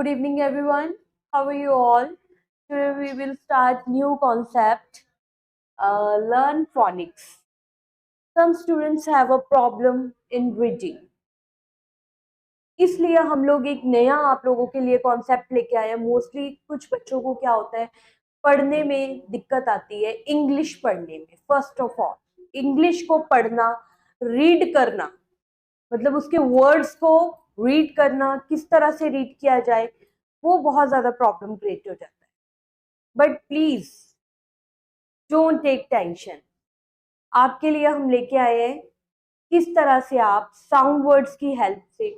Good evening, everyone. How are you all? Today we will start new concept. Learn phonics. Some students have a problem in reading. इसलिए हम लोग एक नया आप लोगों के लिए कॉन्सेप्ट लेके आए हैं. मोस्टली कुछ बच्चों को क्या होता है, पढ़ने में दिक्कत आती है, इंग्लिश पढ़ने में. फर्स्ट ऑफ ऑल इंग्लिश को पढ़ना, रीड करना, मतलब उसके वर्ड्स को रीड करना, किस तरह से रीड किया जाए, वो बहुत ज्यादा प्रॉब्लम क्रिएट हो जाता है. But please don't take tension. आपके लिए हम लेके आए हैं किस तरह से आप साउंड वर्ड्स की हेल्प से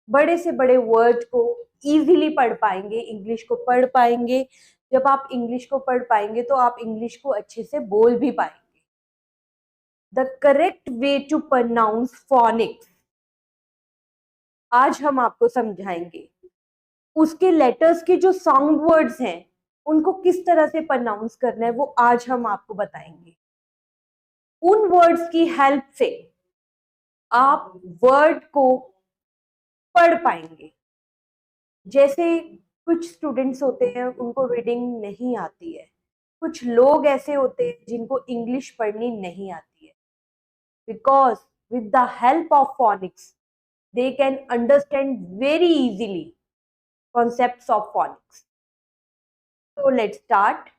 बड़े वर्ड को इजीली पढ़ पाएंगे, इंग्लिश को पढ़ पाएंगे. जब आप इंग्लिश को पढ़ पाएंगे तो आप इंग्लिश को अच्छे से बोल भी पाएंगे. The correct way to pronounce phonics आज हम आपको समझाएंगे. उसके लेटर्स के जो साउंड वर्ड्स हैं उनको किस तरह से प्रोनाउंस करना है वो आज हम आपको बताएंगे. उन वर्ड्स की हेल्प से आप वर्ड को पढ़ पाएंगे. जैसे कुछ स्टूडेंट्स होते हैं उनको रीडिंग नहीं आती है, कुछ लोग ऐसे होते हैं जिनको इंग्लिश पढ़नी नहीं आती है. Because with the help of phoenix they can understand very easily concepts of phonics. So let's start.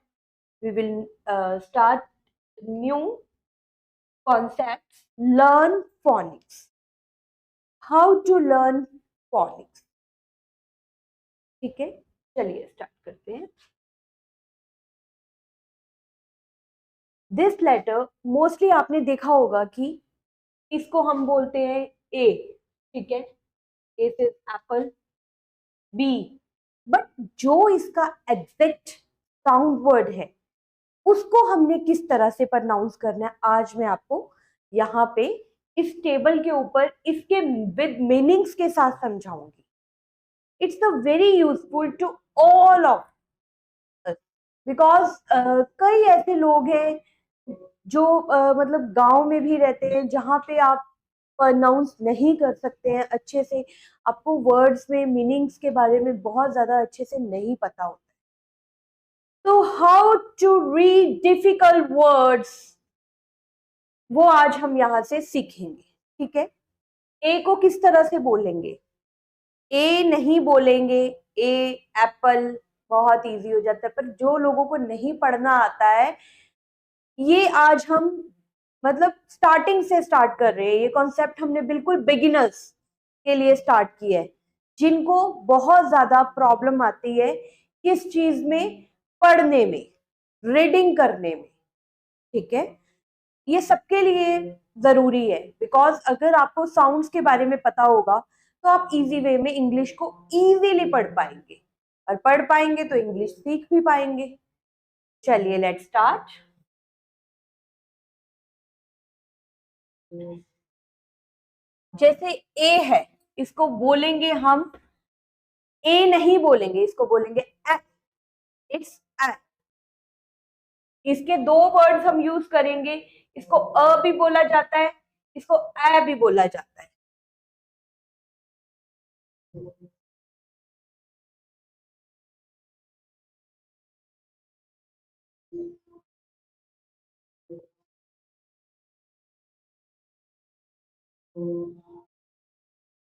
We will start new concepts. Learn phonics. How to learn phonics. ठीक है, चलिए स्टार्ट करते हैं. दिस लेटर मोस्टली आपने देखा होगा कि इसको हम बोलते हैं ए. ठीक है, ए से एप्पल, बी. बट जो इसका एग्जैक्ट साउंड वर्ड है उसको हमने किस तरह से प्रोनाउंस करना है आज मैं आपको यहाँ पे इस टेबल के ऊपर इसके विद मीनिंग्स के साथ समझाऊंगी. It's the very useful to all of because कई ऐसे लोग हैं जो मतलब गांव में भी रहते हैं जहाँ पे आप प्रोनाउंस नहीं कर सकते हैं अच्छे से, आपको वर्ड्स में मीनिंग्स के बारे में बहुत ज्यादा अच्छे से नहीं पता होता. तो how to read difficult words वो आज हम यहां से सीखेंगे. ठीक है, ए को किस तरह से बोलेंगे, ए नहीं बोलेंगे. ए एप्पल बहुत इजी हो जाता है, पर जो लोगों को नहीं पढ़ना आता है ये आज हम मतलब स्टार्टिंग से स्टार्ट कर रहे हैं. ये कॉन्सेप्ट हमने बिल्कुल बिगिनर्स के लिए स्टार्ट किया है जिनको बहुत ज्यादा प्रॉब्लम आती है किस चीज में, पढ़ने में, रीडिंग करने में. ठीक है, ये सबके लिए जरूरी है. बिकॉज अगर आपको साउंड्स के बारे में पता होगा तो आप इजी वे में इंग्लिश को इजीली पढ़ पाएंगे, और पढ़ पाएंगे तो इंग्लिश सीख भी पाएंगे. चलिए लेट्स स्टार्ट. जैसे ए है, इसको बोलेंगे हम, ए नहीं बोलेंगे, इसको बोलेंगे ए. It's a. इसके दो वर्ड्स हम यूज करेंगे, इसको अ भी बोला जाता है, इसको ए भी बोला जाता है.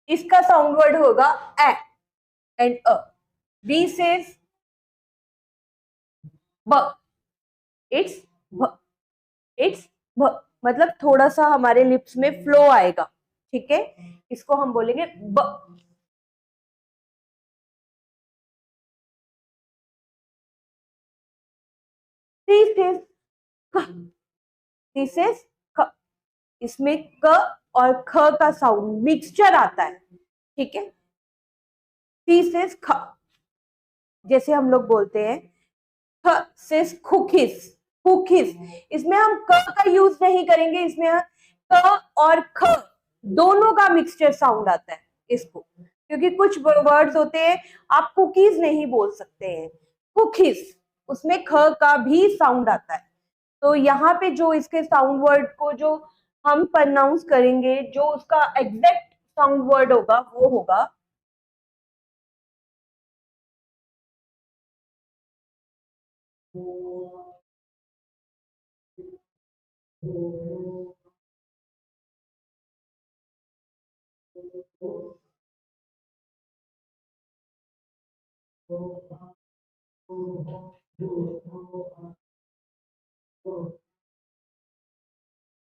इसका साउंड वर्ड होगा ए एंड अ. बी सेज ब. इट्स ब. इट्स ब. मतलब थोड़ा सा हमारे लिप्स में फ्लो आएगा. ठीक है, इसको हम बोलेंगे ब. दिस इज क. दिस इज क. इसमें क और ख का साउंड मिक्सचर आता है. ठीक है, दिस इज ख. जैसे हम लोग बोलते हैं ख से कुकीज. कुकीज, इसमें हम क का यूज नहीं करेंगे, इसमें क और ख दोनों का मिक्सचर साउंड आता है इसको. क्योंकि कुछ वर्ड्स होते हैं आप कुकीज नहीं बोल सकते हैं, कुकीज, उसमें ख का भी साउंड आता है. तो यहाँ पे जो इसके साउंड वर्ड को जो हम प्रोनाउंस करेंगे, जो उसका एग्जैक्ट साउंड वर्ड होगा वो होगा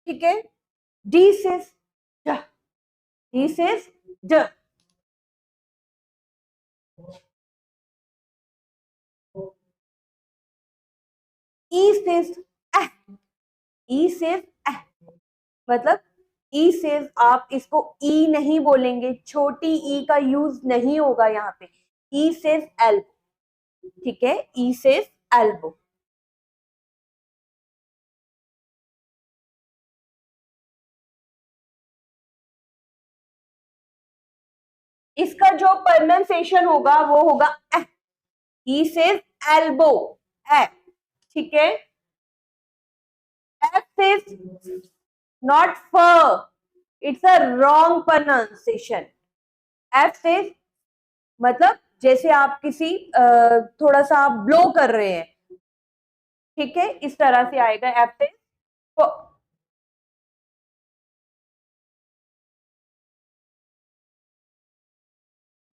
ठीक है, डी से ड, डी से ड, ई से एह, ई से एह, मतलब ई से आप इसको ई नहीं बोलेंगे, छोटी ई का यूज नहीं होगा यहाँ पे, ई से एल्बो, ठीक है, ई से एल्बो। इसका जो प्रोनाउंसिएशन होगा वो होगा एह, ही सेज एल्बो, ए, ठीक है। एफ सेज नॉट फर, it's a wrong pronunciation. F says मतलब जैसे आप किसी थोड़ा सा आप ब्लो कर रहे हैं, ठीक है, इस तरह से आएगा एफ सेज।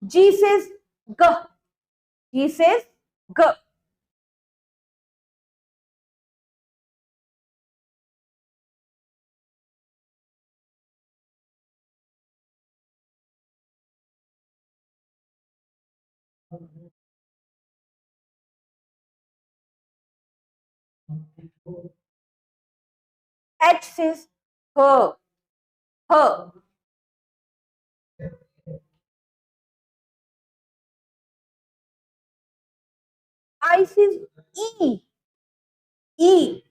जी सेज ग, जी सेज ग, एच सेज ह, ह, आई सेज ई, ई,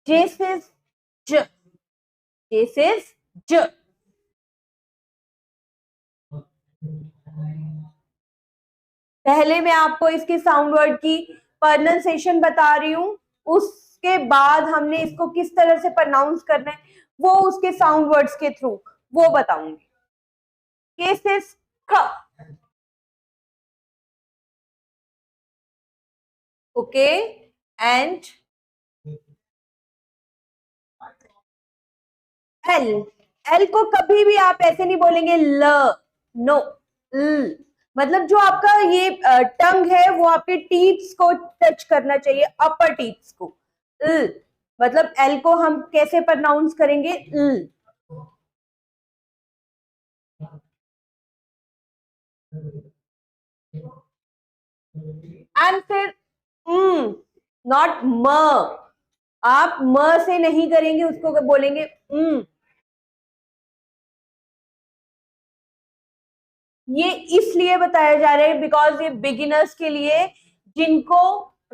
जे सेज ज, जे सेज ज। पहले मैं आपको इसके साउंड वर्ड की प्रोनाउंसिएशन बता रही हूँ, उसके बाद हमने इसको किस तरह से प्रोनाउंस करना है वो उसके साउंड वर्ड्स के थ्रू वो बताऊंगी। केसेस ख, ओके, एंड एल, एल को कभी भी आप ऐसे नहीं बोलेंगे ल, नो, ल, मतलब जो आपका ये टंग है वो आपके टीथ्स को टच करना चाहिए, अपर टीथ्स को, ल, मतलब एल को हम कैसे प्रोनाउंस करेंगे, ल, एंड फिर नॉट म, आप म से नहीं करेंगे, उसको बोलेंगे ये इसलिए बताया जा रहा है बिकॉज ये बिगिनर्स के लिए, जिनको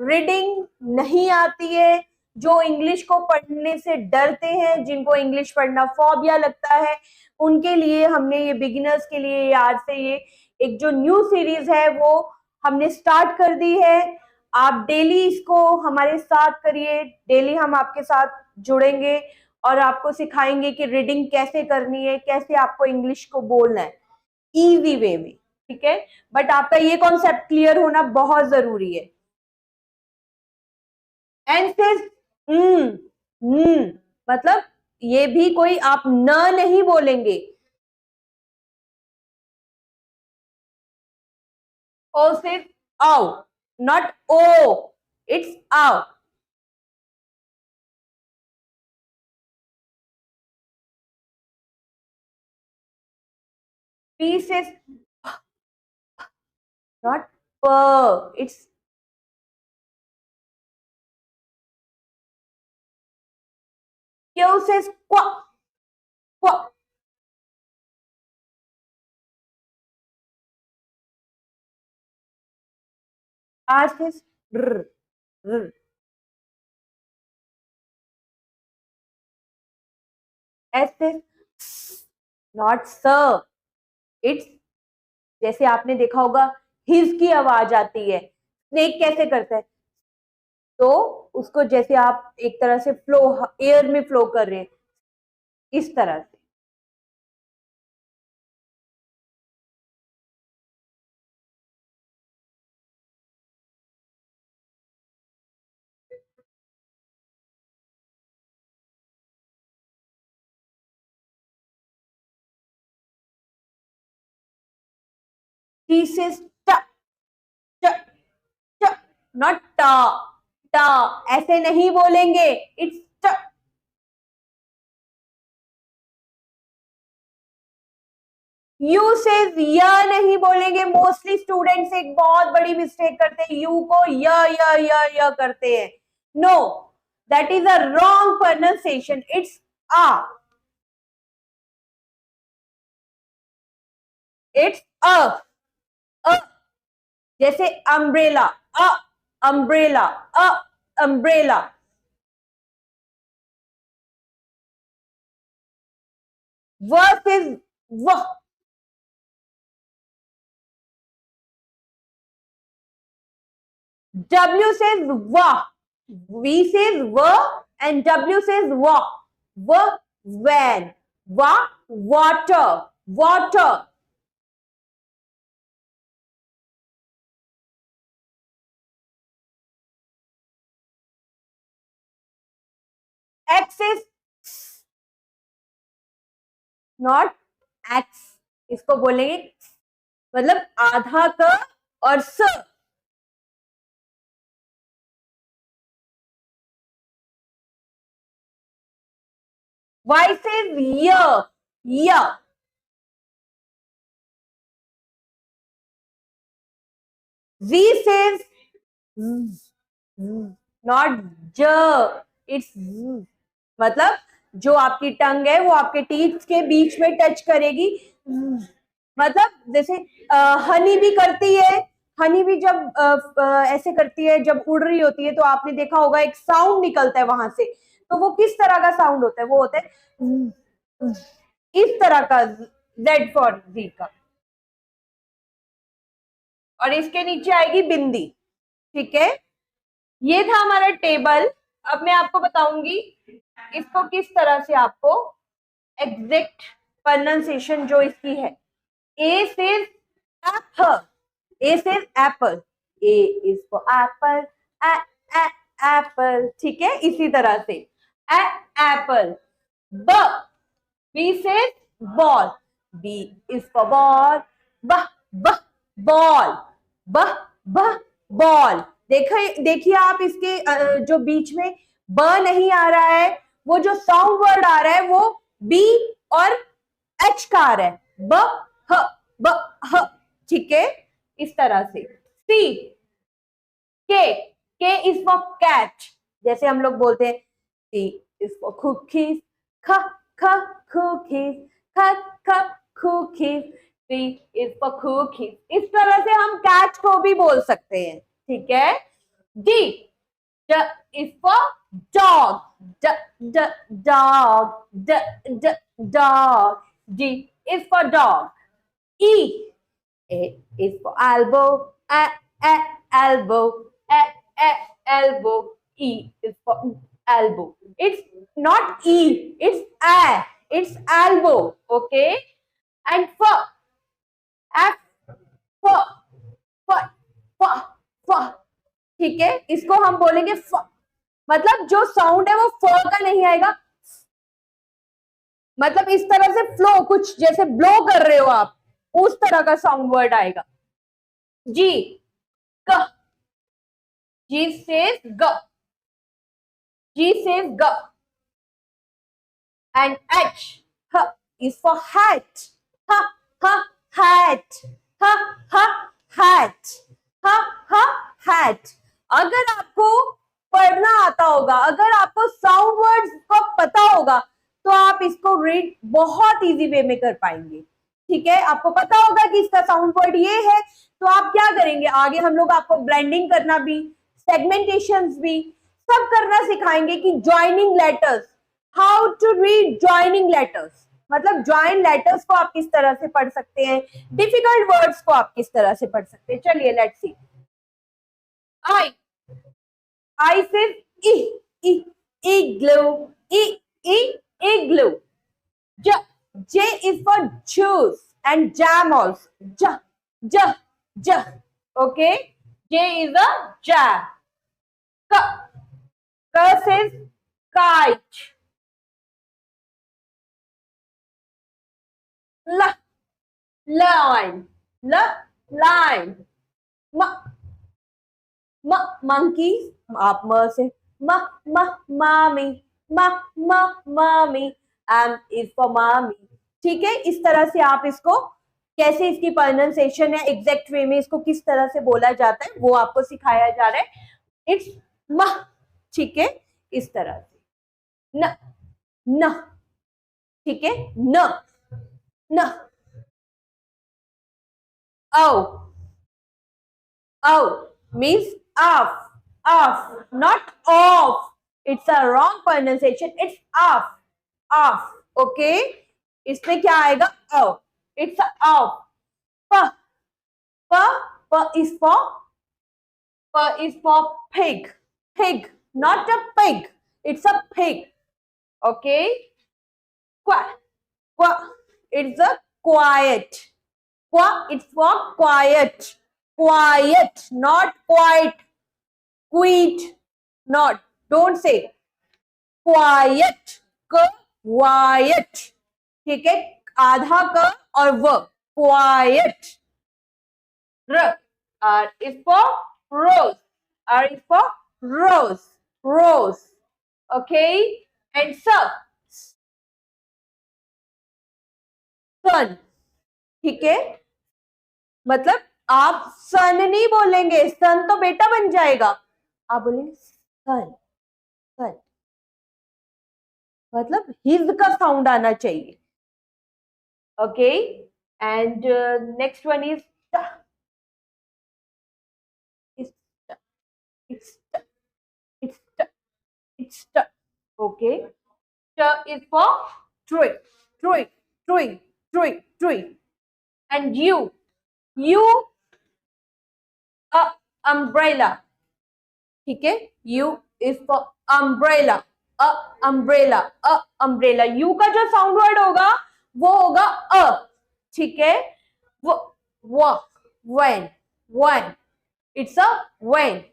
रीडिंग नहीं आती है, जो इंग्लिश को पढ़ने से डरते हैं, जिनको इंग्लिश पढ़ना फोबिया लगता है, उनके लिए हमने ये बिगिनर्स के लिए आज से ये एक जो न्यू सीरीज है वो हमने स्टार्ट कर दी है। आप डेली इसको हमारे साथ करिए, डेली हम आपके साथ जुड़ेंगे और आपको सिखाएंगे कि रीडिंग कैसे करनी है, कैसे आपको इंग्लिश को बोलना है इजी वे में, ठीक है। बट आपका ये कॉन्सेप्ट क्लियर होना बहुत जरूरी है। एंड फिर मतलब ये भी कोई आप न नहीं बोलेंगे, ओ सिर्फ आओ, नॉट ओ, इट्स आओ। पी से नॉट प, इट्स क्यू से क्वा, क्वा, आर से र, र, एस से नॉट स, इट्स, जैसे आपने देखा होगा हिज की आवाज आती है, स्नेक कैसे करता है, तो उसको जैसे आप एक तरह से फ्लो, एयर में फ्लो कर रहे हैं, इस तरह से। T says t, t, t, not ta, ta. ऐसे नहीं बोलेंगे. It's t. यू से य नहीं बोलेंगे. मोस्टली स्टूडेंट्स एक बहुत बड़ी मिस्टेक करते हैं, यू को य करते हैं. No, that is a wrong pronunciation. It's आ. इट्स अ. जैसे अम्ब्रेला, अ अम्ब्रेला, अ अम्ब्रेला. व से व. W says wa, V says wa, and W says wa. Wa, van. Wa, water, water. X is not X. इसको बोलेंगे मतलब आधा क और स. Y says y. Z says not j. It's z. मतलब जो आपकी टंग है वो आपके टीथ के बीच में टच करेगी. मतलब जैसे हनी भी करती है. हनी भी जब ऐसे करती है, जब उड़ रही होती है तो आपने देखा होगा एक साउंड निकलता है वहां से. तो वो किस तरह का साउंड होता है? वो होता है इस तरह का, जेड फॉर जी का. और इसके नीचे आएगी बिंदी. ठीक है, ये था हमारा टेबल. अब मैं आपको बताऊंगी इसको किस तरह से आपको एग्जैक्ट प्रोनाउंसिएशन जो इसकी है. A says apple. A says apple. A is for apple. Apple. ठीक है, इसी तरह से एप्पल. ब, B says ball. B is for ball. ब, ब, बॉल. ब, ब, बॉल. देखिए आप इसके जो बीच में ब नहीं आ रहा है, वो जो साउंड वर्ड आ रहा है वो बी और एच का आ रहा है. ब, ह, ब, ह. ठीक है, इस तरह से. सी, के इज फॉर कैट. जैसे हम लोग बोलते हैं सी इज फॉर कुकीज. ख, ख, कुकीज. ख, ख, cookies. C is for cookies. इस तरह से हम कैट को भी बोल सकते हैं. ठीक है. डी, ड इज फॉर डॉग. ड, ड, डॉग. ड, ड, dog. D is for dog. E, A is for elbow. Elbow. Elbow. E is for elbow. It's not E, it's A. It's elbow. Okay. And for F, for, for. ठीक है, इसको हम बोलेंगे फ. मतलब जो साउंड है वो फ का नहीं आएगा. मतलब इस तरह से फ्लो, कुछ जैसे ब्लो कर रहे हो आप, उस तरह का साउंड वर्ड आएगा. जी, ग. जी सेज ग. जी सेज ग. एंड एच, ह इज फॉर हैट. ह, ह, हैट. ह, ह, हैट. ह, ह, हैट. अगर आपको पढ़ना आता होगा, अगर आपको साउंड वर्ड्स को पता होगा, तो आप इसको रीड बहुत इजी वे में कर पाएंगे. ठीक है, आपको पता होगा कि इसका साउंड वर्ड ये है, तो आप क्या करेंगे आगे? हम लोग आपको ब्लेंडिंग करना भी, सेगमेंटेशंस भी सब करना सिखाएंगे कि joining letters, how to read joining letters. मतलब ज्वाइन लेटर्स को आप किस तरह से पढ़ सकते हैं, डिफिकल्ट वर्ड्स को आप किस तरह से पढ़ सकते हैं. चलिए let's see. I says igloo. Igloo. J is for juice and jam also. J. Okay. J is a jam. K says kite. Lion. lion, monkey, आप म से mommy, mommy, m is for mommy. ठीक है, इस तरह से आप इसको कैसे इसकी प्रोनाउंसिएशन है एग्जैक्ट वे में इसको किस तरह से बोला जाता है वो आपको सिखाया जा रहा है. इट्स म, ठीक है, इस तरह से न, न, ठीक है, न, न, औ, means off, not off. It's a wrong pronunciation. It's off. Okay. इसमें क्या आएगा? Oh. It's a off. P, is for pig. Not a pig. It's a pig. Okay. Qua, it's a quiet. It's for quiet. Not quiet. Quiet, not. Don't say quiet. Quiet. ठीक है, आधा क और व. Quiet. R is for rose. Rose. Okay. And sun. ठीक है, मतलब आप सन नहीं बोलेंगे, सन तो बेटा बन जाएगा, आप बोलेंगे सन. मतलब हिज का साउंड आना चाहिए. Okay. And next one is it's okay. Is for tree. And you umbrella. ठीक है, U is for umbrella. umbrella. U का जो साउंड वर्ड होगा वो होगा अ. ठीक है, वो when. It's a when.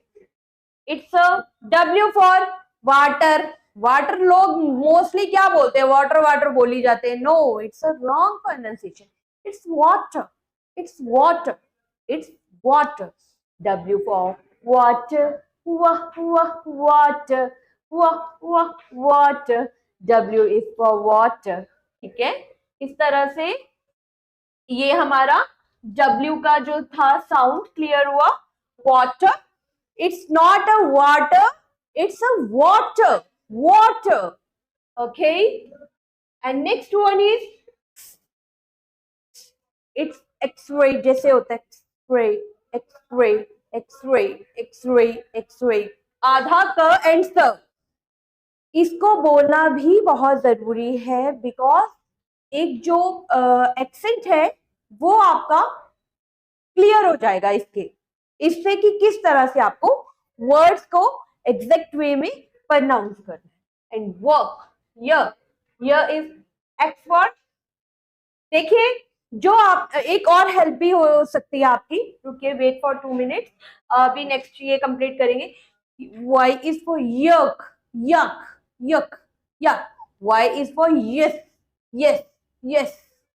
It's a W for water. लोग मोस्टली क्या बोलते हैं? वाटर बोली जाते हैं. No, it's a wrong pronunciation. It's water. W for water. Water. W is for water. ठीक है, इस तरह से ये हमारा W का जो था साउंड क्लियर हुआ. Water. It's not a water, it's a water. Okay. And next one is it's X-ray. जैसे होता है X-ray. आधा क एंड स. इसको बोलना भी बहुत जरूरी है बिकॉज एक जो एक्सेंट है वो आपका क्लियर हो जाएगा इससे कि किस तरह से आपको वर्ड्स को एग्जैक्ट वे में प्रोनाउंस करना है. एंड वर्क, य इज एक्सपर्ट. देखिए, जो आप एक और हेल्प भी हो सकती है आपकी. रुकिए, वेट फॉर 2 मिनट्स. अभी नेक्स्ट ये कंप्लीट करेंगे. Y इज फॉर यक. Y is for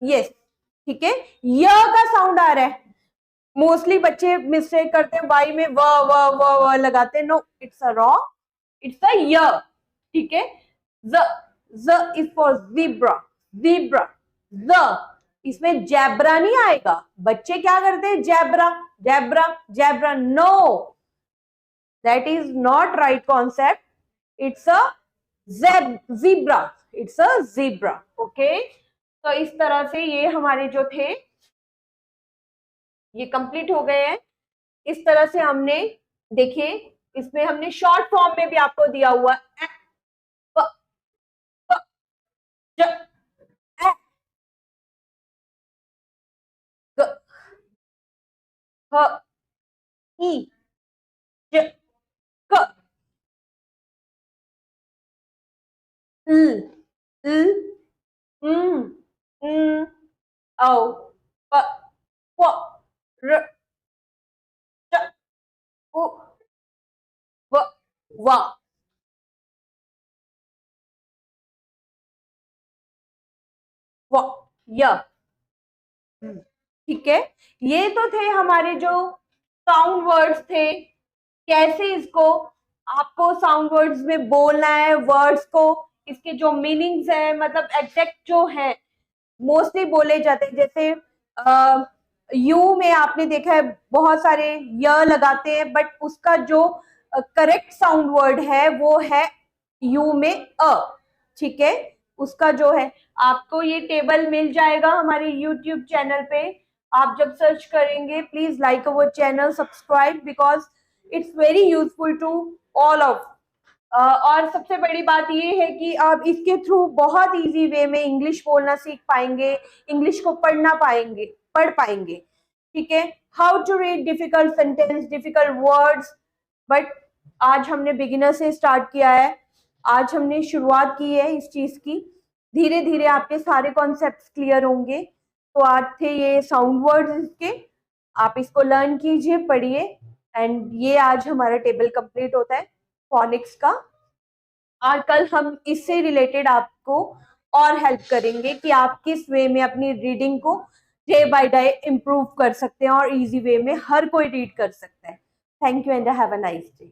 yes. ठीक है, य का साउंड आ रहा है. मोस्टली बच्चे मिस्टेक करते हैं, वाई में व लगाते हैं. No, it's a wrong. It's a य. ठीक है, ज इज फॉर ज़ीब्रा. इसमें जैब्रा नहीं आएगा. बच्चे क्या करते हैं? Zebra. No, that is not right concept. It's a zebra. Okay. तो इस तरह से ये हमारे जो थे ये कंप्लीट हो गए हैं. इस तरह से हमने देखिए, इसमें हमने शॉर्ट फॉर्म में भी आपको दिया हुआ ई ज क ल औ प प र च उ व वा. य ठीक है, ये तो थे हमारे जो साउंड वर्ड्स थे, कैसे इसको आपको साउंड वर्ड्स में बोलना है, वर्ड्स को, इसके जो मीनिंग्स है, मतलब एग्जैक्ट जो है मोस्टली बोले जाते हैं। जैसे यू में आपने देखा है बहुत सारे य लगाते हैं, बट उसका जो करेक्ट साउंड वर्ड है वो है यू में अ। ठीक है, उसका जो है आपको ये टेबल मिल जाएगा हमारे यूट्यूब चैनल पे। आप जब सर्च करेंगे, please like our channel, subscribe, because it's very useful to all of. और सबसे बड़ी बात ये है कि आप इसके थ्रू बहुत इजी वे में इंग्लिश बोलना सीख पाएंगे, इंग्लिश को पढ़ पाएंगे। ठीक है, how to read difficult sentence, difficult words, but आज हमने बिगिनर से स्टार्ट किया है, आज हमने शुरुआत की है इस चीज की। धीरे धीरे आपके सारे कॉन्सेप्ट्स क्लियर होंगे। तो आज थे ये साउंड वर्ड्स इसके, आप इसको लर्न कीजिए, पढ़िए, एंड ये आज हमारा टेबल कंप्लीट होता है फोनिक्स का। और कल हम इससे रिलेटेड आपको और हेल्प करेंगे कि आप किस वे में अपनी रीडिंग को डे बाय डे इम्प्रूव कर सकते हैं और इजी वे में हर कोई रीड कर सकता है। Thank you and have a nice day.